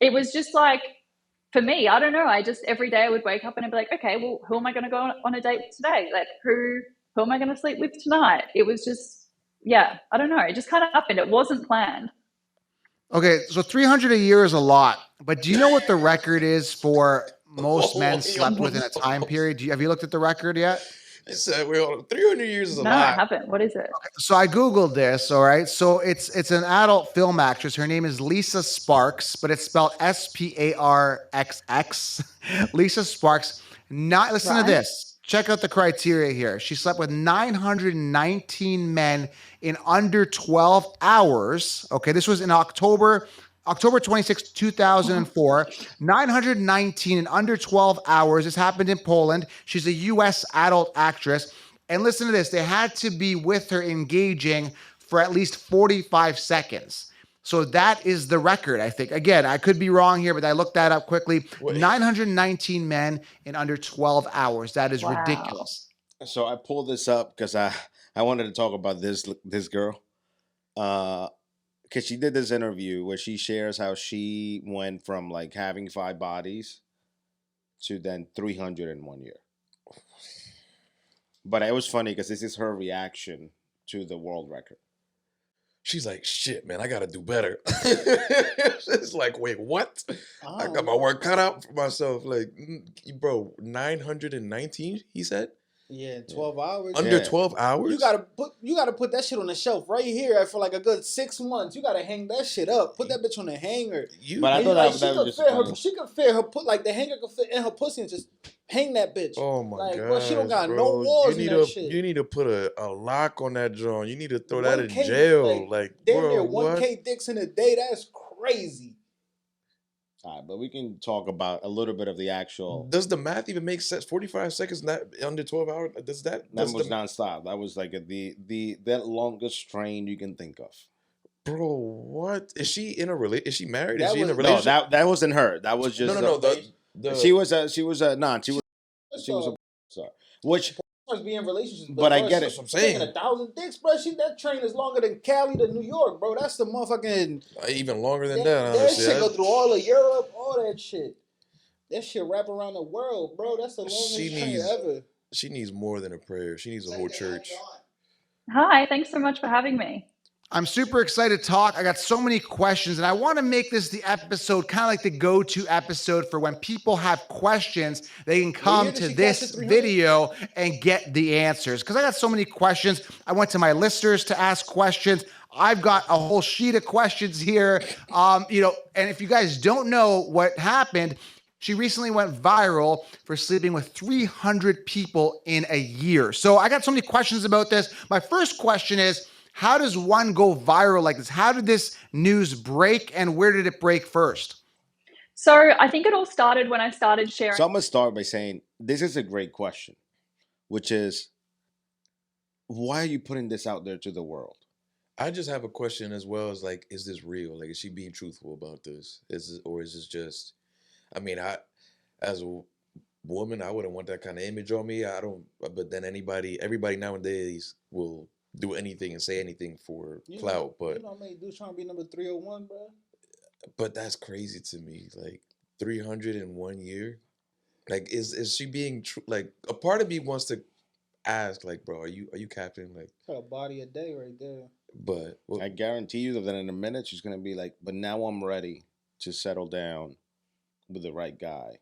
it was just like, for me, I don't know. I just, every day I would wake up and I'd be like, okay, well, who am I going to go on a date with today? Like, who am I going to sleep with tonight? It was just, yeah, I don't know. It just kind of happened. It wasn't planned. Okay, so 300 a year is a lot, but do you know what the record is for most men slept with in a time period? Have you looked at the record yet? I said, well, 300 years is a No, I lot. haven't. What is it? So I googled this. All right, so it's an adult film actress. Her name is Lisa Sparks, but it's spelled Sparxx. Lisa Sparks. Not listen to Right. this. Check out the criteria here. She slept with 919 men in under 12 hours. Okay, this was in October 26, 2004. 919 in under 12 hours. This happened in Poland. She's a US adult actress. And listen to this, they had to be with her engaging for at least 45 seconds. So that is the record, I think. Again, I could be wrong here, but I looked that up quickly. Wait. 919 men in under 12 hours. That is Wow. ridiculous. So I pulled this up because I wanted to talk about this girl. Because she did this interview where she shares how she went from like having 5 bodies to then 300 in 1 year. But it was funny because this is her reaction to the world record. She's like, shit, man, I gotta do better. It's like, wait, what? I got my work cut out for myself. Like, bro, 919, he said? Yeah, 12 hours. Under Yeah. 12 hours? You gotta put that shit on the shelf right here for like a good 6 months. You gotta hang that shit up. Put that bitch on the hanger. But I And, thought like, that she was could just fit her. funny. She could fit her. Put like the hanger could fit in her pussy and just hang that bitch. Oh my like, god, bro, she don't got bro. no walls You in need that to shit. you need to put a lock on that joint. You need to throw that in 1K, jail. Like, damn bro, near what? 1K dicks in a day. That's crazy. All right, but we can talk about a little bit of the actual. Does the math even make sense? 45 seconds, not under 12 hours. Does that? That Does was the, nonstop. That was like that longest train you can think of. bro? What is she in a relationship? Is she married? Is That she in a was- No, relationship? that wasn't her. That was just no. The she was a non. She was a sorry. Which Must be in relationships, But I bro, get she- it. That's what I'm she taking saying. 1,000 dicks, bro. That train is longer than Cali to New York, bro. That's the motherfucking. Even longer than That, that. that Honestly, shit go through all of Europe, all that shit. That shit wrap around the world, bro. That's the longest She train needs- ever. she needs more than a prayer. She needs a whole church. Hi, thanks so much for having me. I'm super excited to talk. I got so many questions, and I want to make this the episode kind of like the go-to episode for when people have questions. They can come here to to see this Castle 300? video and get the answers. Because I got so many questions. I went to my listeners to ask questions. I've got a whole sheet of questions here. And if you guys don't know what happened, she recently went viral for sleeping with 300 people in a year. So I got so many questions about this. My first question is, how does one go viral like this? How did this news break, and where did it break first? So I think it all started when I started sharing. So I'm gonna start by saying this is a great question, which is why are you putting this out there to the world? I just have a question as well as like, is this real? Like, is she being truthful about this? Or is this just? I mean, as a woman, I wouldn't want that kind of image on me. I don't. But then everybody nowadays will do anything and say anything for clout. But you know how many dudes trying to be number 301, bro? But that's crazy to me. Like 300 in 1 year. Like, is she being true? Like, a part of me wants to ask, like, bro, are you capping? Like, Got a body a day right there. but well, I guarantee you that in a minute she's gonna be like, but now I'm ready to settle down with the right guy.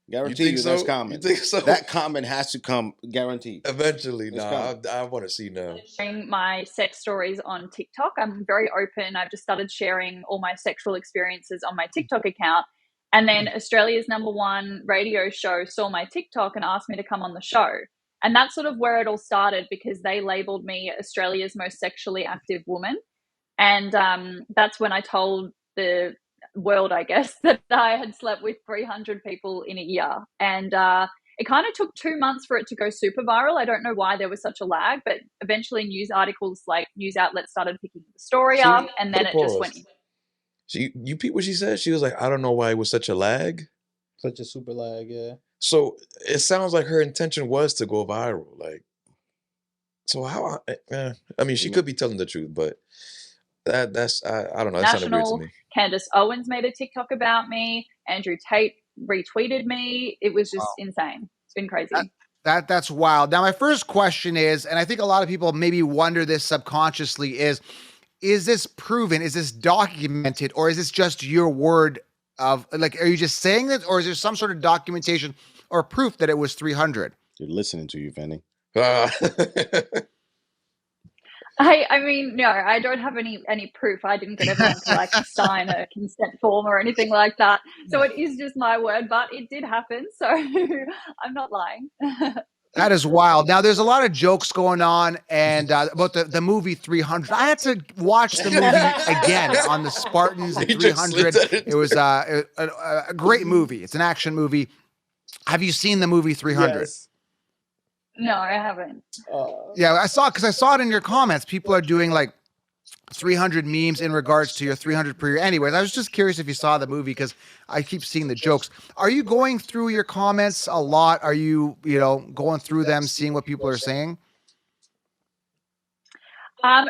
Guarantee think you that's so? common. You think so? That comment has to come, guaranteed. eventually, It's nah. coming. I want to see now. Sharing my sex stories on TikTok. I'm very open. I've just started sharing all my sexual experiences on my TikTok account. And then Australia's #1 radio show saw my TikTok and asked me to come on the show. And that's sort of where it all started, because they labeled me Australia's most sexually active woman. And that's when I told the world, I guess, that I had slept with 300 people in a year. And it kind of took 2 months for it to go super viral. I don't know why there was such a lag, but eventually news articles, like news outlets, started picking the story up, and then it just went. You peep what she said? She was like, I don't know why it was such a lag. Such a super lag, yeah. So it sounds like her intention was to go viral. Like, so I mean, she could be telling the truth, but that's I don't know. That sounded weird to National me. Candace Owens made a TikTok about me. Andrew Tate retweeted me. It was just insane. It's been crazy. That's wild. Now, my first question is, and I think a lot of people maybe wonder this subconsciously, is this proven? Is this documented? Or is this just your word of, like, are you just saying this? Or is there some sort of documentation or proof that it was 300? They're listening to you, Fanny. I mean, no, I don't have any proof. I didn't get everyone to like sign a consent form or anything like that. So it is just my word, but it did happen. So I'm not lying. That is wild. Now, there's a lot of jokes going on and about the movie 300. I had to watch the movie again on the Spartans and 300. It was a great movie. It's an action movie. Have you seen the movie 300? Yes. No, I haven't. Yeah, I saw it in your comments. People are doing like 300 memes in regards to your 300 per year. Anyways, I was just curious if you saw the movie because I keep seeing the jokes. Are you going through your comments a lot? Are you, going through them, seeing what people are saying?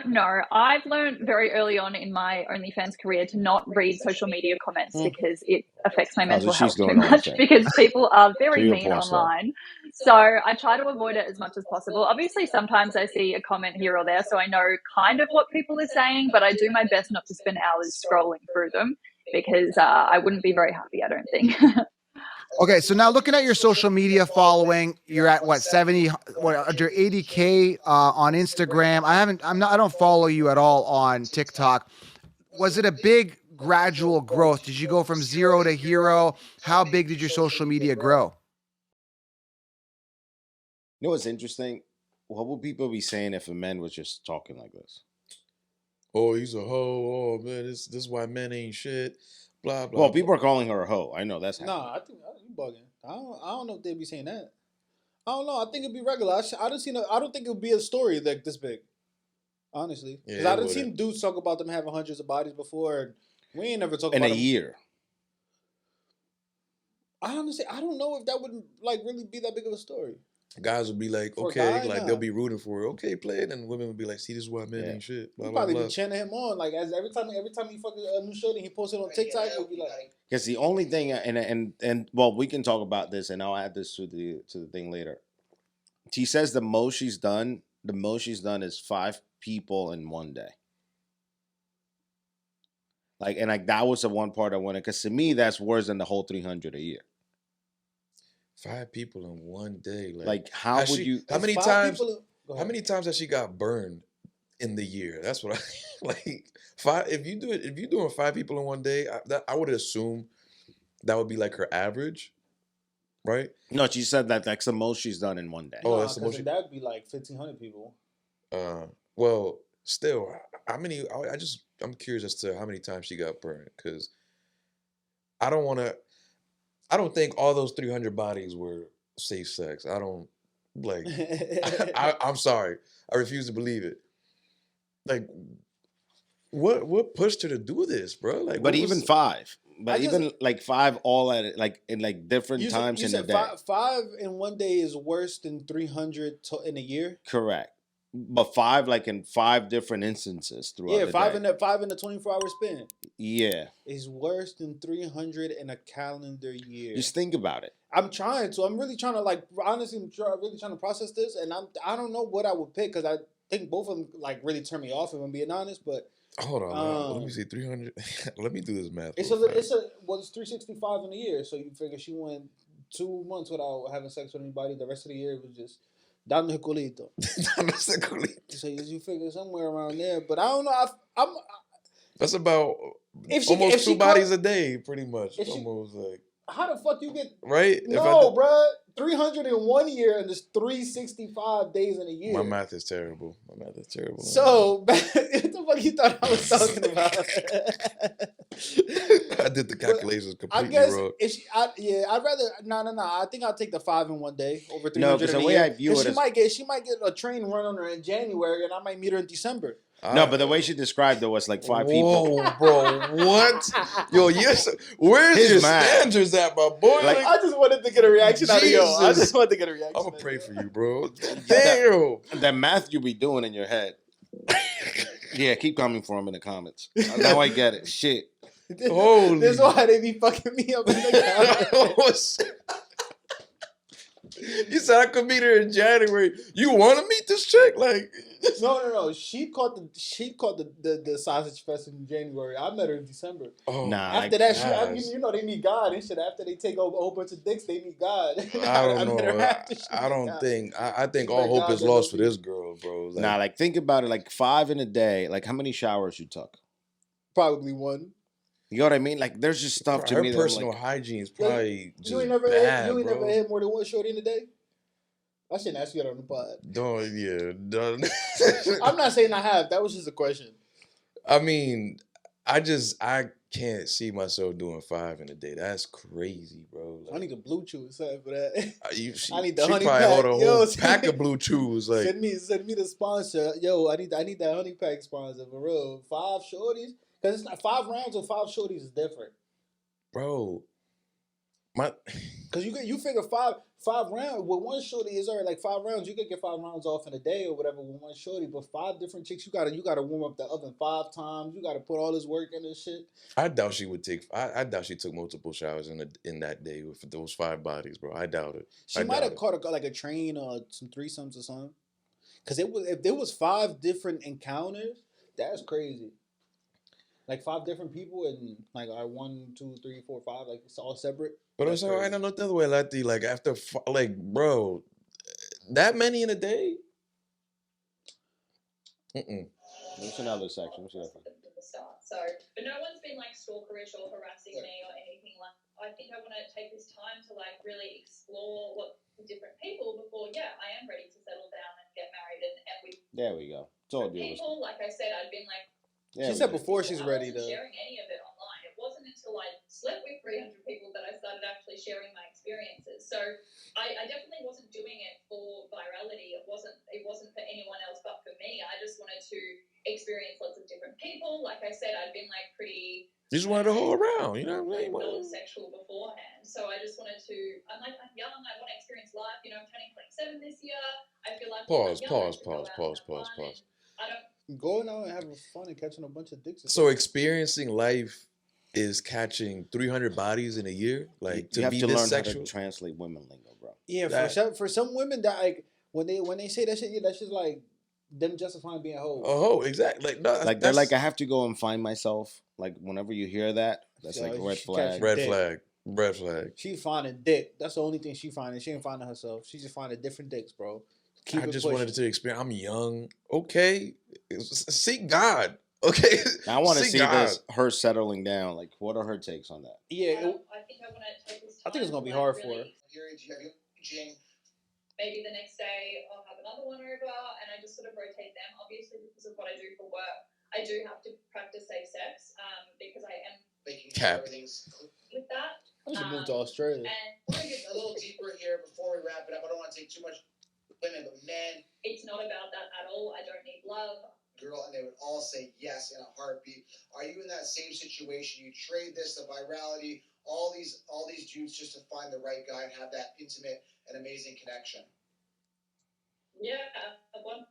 No, I've learned very early on in my OnlyFans career to not read social media comments because it affects my mental health too much because people are very mean online. So I try to avoid it as much as possible. Obviously, sometimes I see a comment here or there, so I know kind of what people are saying, but I do my best not to spend hours scrolling through them because I wouldn't be very happy, I don't think. Okay, so now looking at your social media following, you're at what, 70, under 80K on Instagram. I don't follow you at all on TikTok. Was it a big gradual growth? Did you go from zero to hero? How big did your social media grow? You know what's interesting? What would people be saying if a man was just talking like this? Oh, he's a hoe. Oh man, this is why men ain't shit. Blah blah. Well, people are calling her a hoe. I know that's happening. Nah, I think you bugging. I don't know if they'd be saying that. I don't know. I think it'd be regular. I don't think it would be a story like this big. Honestly, because I done seen dudes talk about them having hundreds of bodies before, and we ain't never talked about in a year. I honestly, I don't know if that would like really be that big of a story. Guys would be like, For a okay, guy, like nah. they'll be rooting for it. Okay, play it, and women would be like, see, this is why men ain't shit. Blah, We'd blah, probably blah. be chanting him on, like as every time he fucking a new shit and he posted on TikTok, we'd be like, because the only thing, and well, we can talk about this, and I'll add this to the thing later. She says the most she's done is 5 people in one day. Like, and like that was the one part I wanted, because to me that's worse than the whole 300 a year. 5 people in one day. Like how would you? How many times? How many times has she got burned in the year? That's what I like. 5. If you're doing 5 people in one day, I would assume that would be like her average, right? No, she said that that's the most she's done in one day. oh, that's the most. That'd be like 1,500 people. Well, still, how many? I'm curious as to how many times she got burned, because I don't think all those 300 bodies were safe sex. I don't like. I'm sorry. I refuse to believe it. Like, what pushed her to do this, bro? Like, but even 5. But even like 5 all at it, like in like different times in a day. 5 in one day is worse than 300 in a year. Correct. But 5 like in 5 different instances throughout the day. 5 in the 24-hour span. Yeah. Is worse than 300 in a calendar year. Just think about it. I'm trying to. I'm really trying to like honestly. I'm really trying to process this, and I don't know what I would pick because I think both of them like really turn me off if I'm being honest. But hold on, let me see 300. Let me do this math. It's 365 in a year, so you figure she went 2 months without having sex with anybody. The rest of the year it was just dando el culito. So you figure somewhere around there, but I don't know. That's about almost 2 bodies a day, pretty much. Almost like. How the fuck you get right? No, bro. 301 year and there's 365 days in a year. My math is terrible. So, what the fuck you thought I was talking about? I did the calculations completely wrong. I'd rather no. I think I'll take the 5 in one day over 300. No, because the way I view it, she might get a train run on her in January, and I might meet her in December. No, but the way she described it was like 5 people. Whoa, bro, what? Yo, yes. Where's your standards at, my boy? Like, I just wanted to get a reaction out of you. I just wanted to get a reaction. I'm gonna pray for you, bro. Damn. That math you be doing in your head. Yeah, keep coming for him in the comments. Now I get it. Shit. Holy. This is why they be fucking me up in the comments. You said I could meet her in January. You want to meet this chick? Like, No. She caught the sausage fest in January. I met her in December. oh, Nah, After like, that, you know they meet God and shit. After they take over a whole bunch of dicks, they meet God. I don't met her know. after she I met don't God. think. I think She all met hope God is that lost no for this beef. girl, bro. Like, nah, like think about it. Like 5 in a day. Like how many showers you took? Probably one. You know what I mean? Like there's just stuff to her me that I'm personal like, hygiene is probably You ain't just never bad, you ain't bro. never had more than one shorty in a day. I shouldn't ask you that on the pod. Don't. I'm not saying I have. That was just a question. I mean, I can't see myself doing 5 in a day. That's crazy, bro. Like, I need a blue chew or something for that. she I need the she honey probably pack. hold a Yo, whole pack of blue chews. Like, send me the sponsor. Yo, I need that honey pack sponsor for real. 5 shorties, because it's not 5 rounds or 5 shorties is different. bro, my Because you figure five rounds with one shorty is already like 5 rounds. You could get 5 rounds off in a day or whatever with one shorty, but 5 different chicks, you gotta warm up the oven 5 times. You gotta put all this work in this shit. I doubt she would take. I doubt she took multiple showers in that day with those 5 bodies, bro. I doubt it. She might have caught like a train or some threesomes or something. Because if there was 5 different encounters, that's crazy. Like 5 different people and like 1, 2, 3, 4, 5, like it's all separate. But it's alright. I know the other way, Lati. Like after, like, bro, that many in a day. there's another section. What's that? At the start. So, but no one's been like stalkerish or harassing me or anything like. I think I want to take this time to like really explore what different people before. Yeah, I am ready to settle down and get married and with. There we go. It's all people. Like I said, I'd been like. She said before she's ready to. Sharing any of it online. It wasn't until I slept with 300 people that I started actually sharing my experiences. So I definitely wasn't doing it for virality. It wasn't for anyone else but for me. I just wanted to experience lots of different people. Like I said, I'd been like pretty. You just wanted to hold around, you know what I mean? Non-sexual beforehand. So I just wanted to. I'm young. I want to experience life. You know, I'm turning 27 this year. I feel like. Pause. I don't. Going out and having fun and catching a bunch of dicks. So experiencing life is catching 300 bodies in a year. Like you have to learn sexual? how to translate women lingo, bro. Yeah, for some women that like when they say that shit, yeah, that's just like them justifying being a hoe. Oh, exactly. Like, no, like they're like, I have to go and find myself. Like whenever you hear that, that's like red flag. Red flag. She's finding dick. That's the only thing she finding. She ain't finding herself. She's just finding different dicks, bro. I just wanted to experience. I'm young. Okay. Seek God. Okay. I want to see her settling down. Like, what are her takes on that? Yeah. I think I want to take this time. I think it's going to be hard for her. Maybe the next day I'll have another one over and I just sort of rotate them. Obviously, because of what I do for work, I do have to practice safe sex because I am making sure everything's with that. I should move to Australia. And I want to get a little deeper here before we wrap it up. I don't want to take too much women, but men. It's not about that at all. I don't need love. Girl, and they would all say yes in a heartbeat. Are you in that same situation? You trade this, the virality, all these dudes just to find the right guy and have that intimate and amazing connection. Yeah, 100%.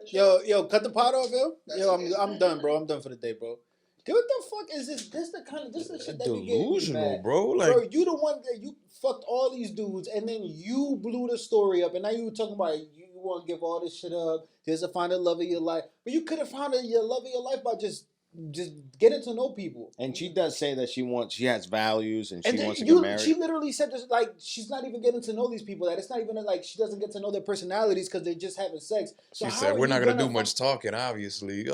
Sure. Yo, cut the pot off, yo. I'm done, bro. I'm done for the day, bro. What the fuck is this? This the shit that delusional, bro. Like, bro, you the one that you fucked all these dudes, and then you blew the story up, and now you talking about you want to give all this shit up. There's to find the love of your life, but you could have found your love of your life by just getting to know people. And she does say that she has values and she wants to get married. She literally said this, like she's not even getting to know these people. That it's not even like she doesn't get to know their personalities because they're just having sex. So she said we're not gonna do much talking, obviously.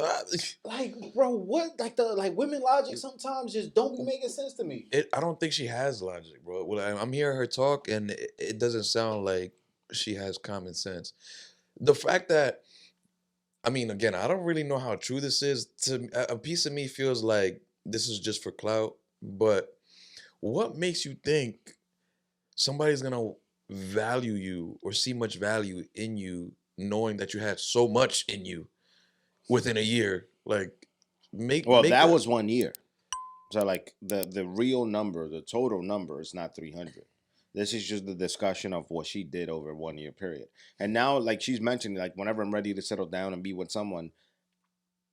Like, bro, what? Like women logic sometimes just don't be making sense to me. I don't think she has logic, bro. Well, I'm hearing her talk, and it doesn't sound like she has common sense. The fact that, I mean, again, I don't really know how true this is. A piece of me feels like this is just for clout. But what makes you think somebody's gonna value you or see much value in you, knowing that you had so much in you within a year? Like, that was 1 year. So, like, the real number, the total number is not 300. This is just the discussion of what she did over a 1 year period. And now, like she's mentioning, like, whenever I'm ready to settle down and be with someone,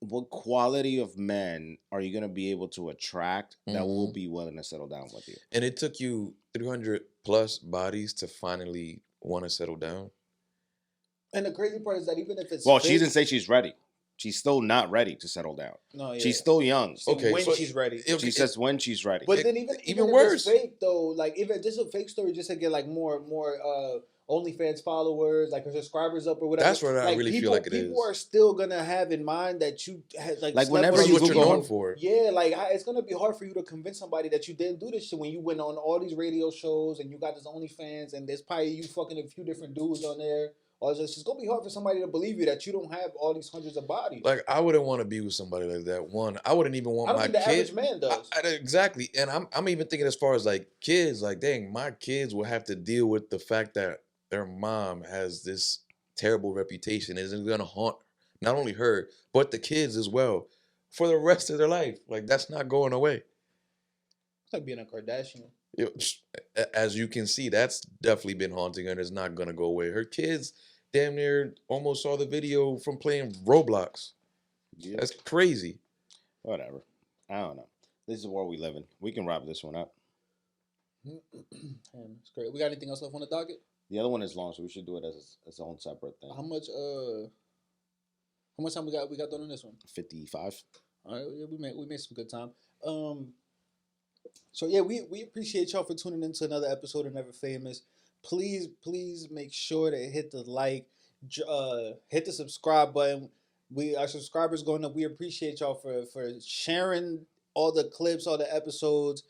what quality of men are you gonna be able to attract that will Mhm. be willing to settle down with you? And it took you 300 plus bodies to finally want to settle down. And the crazy part is that even if it's Well, she fake, didn't say she's ready. She's still not ready to settle down. no, yeah, She's still young. say Okay, when so she's ready. okay, She says when she's ready. But then even even if it's worse. fake though, like if it's just a fake story, just to get like more OnlyFans followers, like her subscribers up or whatever. That's what I Like really feel like it people is. are still gonna have in mind that you had like Like, slept whenever with This is you what you're Google- known for. yeah, like it's gonna be hard for you to convince somebody that you didn't do this shit when you went on all these radio shows and you got this OnlyFans and there's probably you fucking a few different dudes on there. Or it's gonna be hard for somebody to believe you that you don't have all these hundreds of bodies. Like I wouldn't want to be with somebody like that. One, I wouldn't even I want don't my think the kid. average man does. Exactly, and I'm even thinking as far as like kids. Like, dang, my kids will have to deal with the fact that their mom has this terrible reputation. Is gonna haunt not only her but the kids as well for the rest of their life. Like that's not going away. It's like being a Kardashian. As you can see, that's definitely been haunting her and it's not gonna go away. Her kids damn near almost saw the video from playing Roblox. Yeah. That's crazy. Whatever. I don't know. This is the world we live in. We can wrap this one up. It's great. We got anything else left on the docket? The other one is long, so we should do it as its own separate thing. How much time we got done on this one? 55. All right, yeah, we made some good time. So yeah, we appreciate y'all for tuning into another episode of Never Famous. Please make sure to hit the like, hit the subscribe button. Our subscribers going up. We appreciate y'all for sharing all the clips, all the episodes.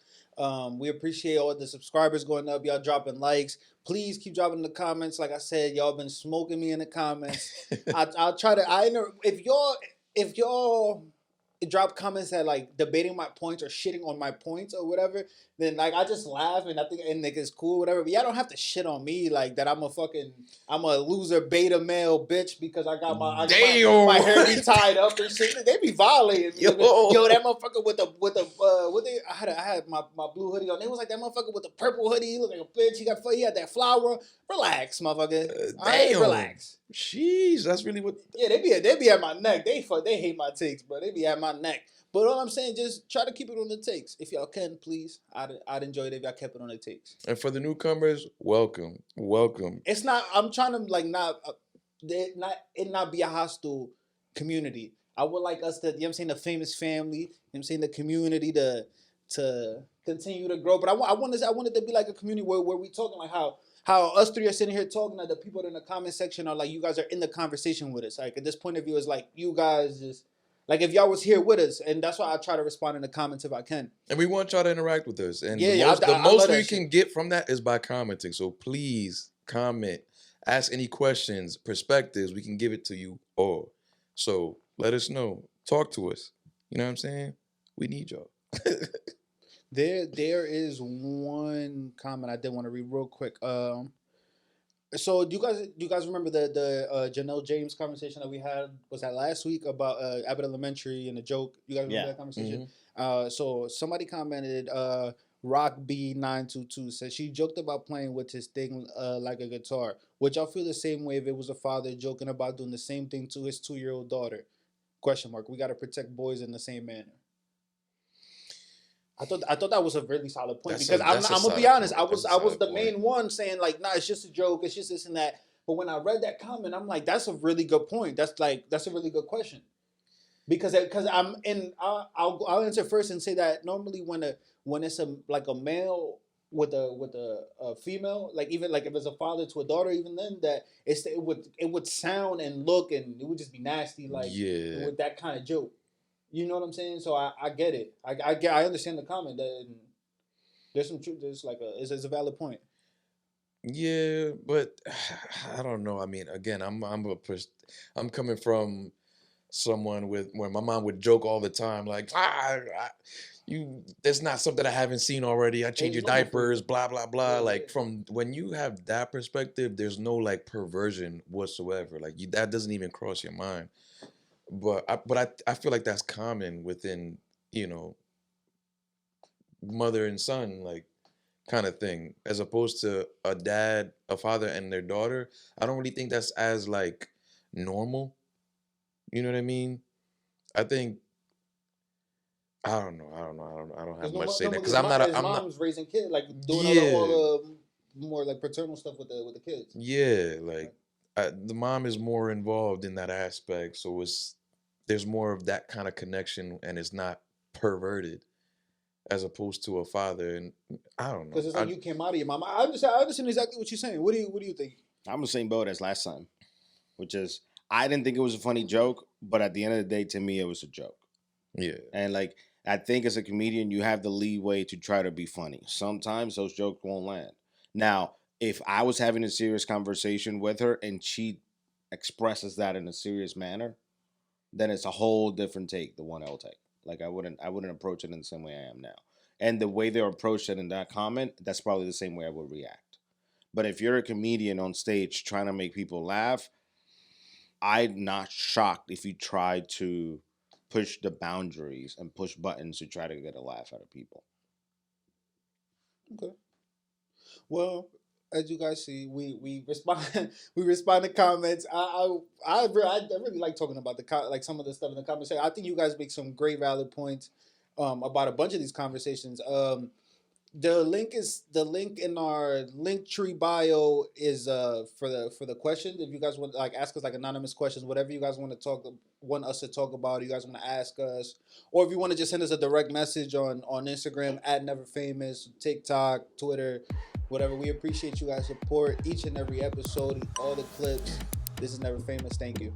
We appreciate all the subscribers going up. Y'all dropping likes. Please keep dropping in the comments. Like I said, y'all been smoking me in the comments. I'll try to. If y'all drop comments that like debating my points or shitting on my points or whatever, then like I just laugh and I think and like it's cool, whatever. But y'all don't have to shit on me like that. I'm a loser beta male bitch because I got my hair be tied up and shit. They be violating me. Yo, that motherfucker with the I had my blue hoodie on. They was like that motherfucker with the purple hoodie. He look like a bitch. He had that flower. Relax, motherfucker. Damn. Relax. Jeez, that's really what. Yeah, they be at my neck. They hate my takes, bro. They be at my neck. But all I'm saying, just try to keep it on the takes. If y'all can, please. I'd enjoy it if y'all kept it on the takes. And for the newcomers, welcome. It's not. I'm trying to like not be a hostile community. I would like us to, you know what I'm saying, the famous family, you know what I'm saying, the community to continue to grow. But I want it to be like a community where we talking like how us three are sitting here talking, that the people in the comment section are like, you guys are in the conversation with us. Like at this point of view is like you guys just like if y'all was here with us, and that's why I try to respond in the comments if I can. And we want y'all to interact with us. And Yeah, the most we can get from that is by commenting. So please comment, ask any questions, perspectives. We can give it to you all. So let us know. Talk to us. You know what I'm saying? We need y'all. There is one comment I did want to read real quick. So do you guys remember the Janelle James conversation that we had? Was that last week about Abbott Elementary and the joke? You guys remember that conversation? Mm-hmm. So somebody commented, Rock B922 said she joked about playing with his thing like a guitar. Would y'all feel the same way if it was a father joking about doing the same thing to his 2-year-old daughter? Question mark. We got to protect boys in the same manner. I thought that was a really solid point because I'm gonna be honest. I was the main one saying like, nah, it's just a joke. It's just this and that. But when I read that comment, I'm like, that's a really good point. That's a really good question. Because I'll answer first and say that normally when it's a male with a female, like even like if it's a father to a daughter, even then that it would sound and look and it would just be nasty like with that kind of joke. You know what I'm saying? So I get it. I understand the comment that there's some truth. There's like it's a valid point. Yeah, but I don't know. I mean, again, I'm coming from someone where my mom would joke all the time, like that's not something I haven't seen already. I change your diapers, blah blah blah. Like from when you have that perspective, there's no like perversion whatsoever. Like that doesn't even cross your mind. But I feel like that's common within, mother and son, like kind of thing, as opposed to a father and their daughter. I don't really think that's as like normal. You know what I mean? I think I don't know. I don't have much to say that because his I'm not. mom's raising kids, like doing Yeah, all the more like paternal stuff with the kids. yeah. Like the mom is more involved in that aspect, so there's more of that kind of connection, and it's not perverted as opposed to a father. And I don't know. Because it's like you came out of your mom. I understand exactly what you're saying. What do you think? I'm the same boat as last time, which is I didn't think it was a funny joke, but at the end of the day, to me, it was a joke. Yeah. And like I think as a comedian, you have the leeway to try to be funny. Sometimes those jokes won't land. Now, if I was having a serious conversation with her and she expresses that in a serious manner, then it's a whole different take, the one I'll take. Like I wouldn't approach it in the same way I am now. And the way they approached it in that comment, that's probably the same way I would react. But if you're a comedian on stage trying to make people laugh, I'm not shocked if you try to push the boundaries and push buttons to try to get a laugh out of people. Okay. Well, as you guys see, we respond we respond to comments. I really like talking about like some of the stuff in the comments. I think you guys make some great valid points about a bunch of these conversations. The link in our link tree bio is for the questions. If you guys want like ask us like anonymous questions, whatever you guys want us to talk about, you guys want to ask us, or if you want to just send us a direct message on Instagram at Never Famous, TikTok, Twitter, whatever. We appreciate you guys' support each and every episode, all the clips. This is Never Famous. Thank you.